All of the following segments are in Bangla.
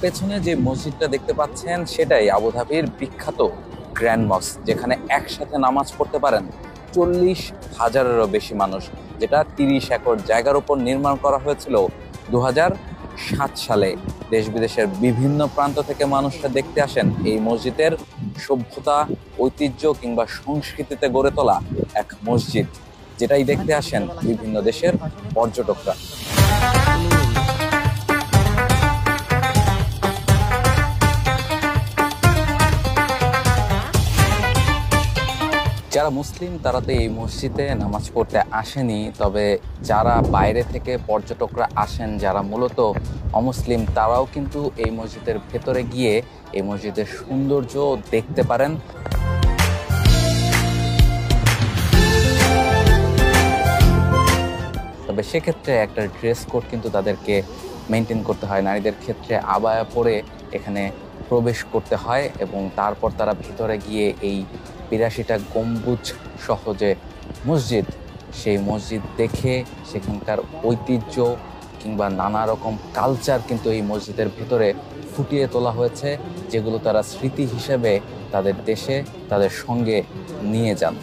পেছনে যে মসজিদটা দেখতে পাচ্ছেন সেটাই আবুধাবির বিখ্যাত গ্র্যান্ড মস্ক, যেখানে একসাথে নামাজ পড়তে পারেন 40,000-এরও বেশি মানুষ, যেটা 30 একর জায়গার উপর নির্মাণ করা হয়েছিল 2007 সালে। দেশ বিদেশের বিভিন্ন প্রান্ত থেকে মানুষরা দেখতে আসেন এই মসজিদের সভ্যতা, ঐতিহ্য কিংবা সংস্কৃতিতে গড়ে তোলা এক মসজিদ, যেটাই দেখতে আসেন বিভিন্ন দেশের পর্যটকরা। যারা মুসলিম তারা তো এই মসজিদে নামাজ পড়তে আসেনি, তবে যারা বাইরে থেকে পর্যটকরা আসেন, যারা মূলত অমুসলিম, তারাও কিন্তু এই মসজিদের ভেতরে গিয়ে এই মসজিদের সৌন্দর্য দেখতে পারেন। তবে সেক্ষেত্রে একটা ড্রেস কোড কিন্তু তাদেরকে মেনটেন করতে হয়। নারীদের ক্ষেত্রে আবায়া পরে এখানে প্রবেশ করতে হয় এবং তারপর তারা ভিতরে গিয়ে এই 82টা গম্বুজ সহ যে মসজিদ, সেই মসজিদ দেখে সেখানকার ঐতিহ্য কিংবা নানা রকম কালচার কিন্তু এই মসজিদের ভিতরে ফুটিয়ে তোলা হয়েছে, যেগুলো তারা স্মৃতি হিসেবে তাদের দেশে তাদের সঙ্গে নিয়ে যান।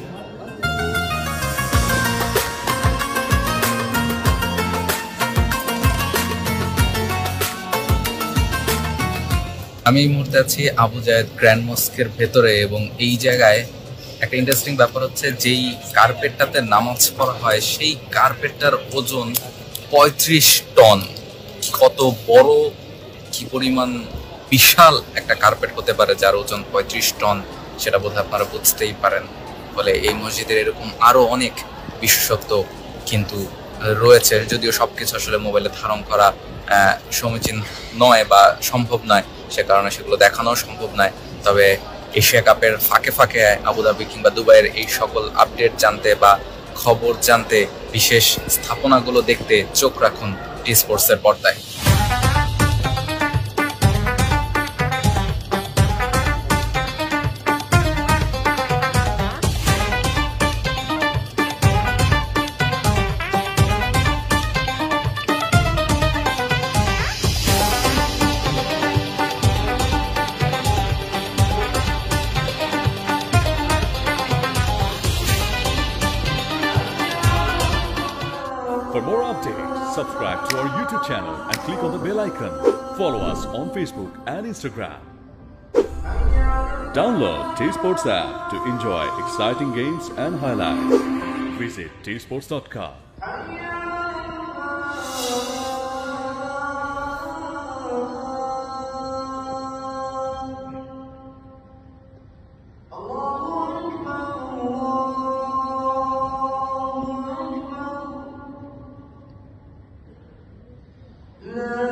আমি এই মুহূর্তে আছি আবু জায়েদ গ্র্যান্ড মস্কের ভেতরে, এবং এই জায়গায় একটা ইন্টারেস্টিং ব্যাপার হচ্ছে, যেই কার্পেটটাতে নামাজ পড়া হয় সেই কার্পেটটার ওজন 35 টন। কত বড়, কি পরিমাণ বিশাল একটা কার্পেট হতে পারে যার ওজন 35 টন, সেটা বোধহয় আপনারা বুঝতেই পারেন। ফলে এই মসজিদের এরকম আরো অনেক বিশেষত্ব কিন্তু রয়েছে, যদিও সবকিছু আসলে মোবাইলে ধারণ করা সমীচীন নয় বা সম্ভব নয়, সে কারণে সেগুলো দেখানো সম্ভব নয়। তবে এশিয়া কাপের ফাঁকে ফাঁকে আবুধাবি কিংবা দুবাইয়ের এই সকল আপডেট জানতে বা খবর জানতে, বিশেষ স্থাপনাগুলো দেখতে চোখ রাখুন টি স্পোর্টসের পর্দায়। For more updates, subscribe to our YouTube channel and click on the bell icon. Follow us on Facebook and Instagram. Download T-Sports app to enjoy exciting games and highlights. Visit tsports.com. لا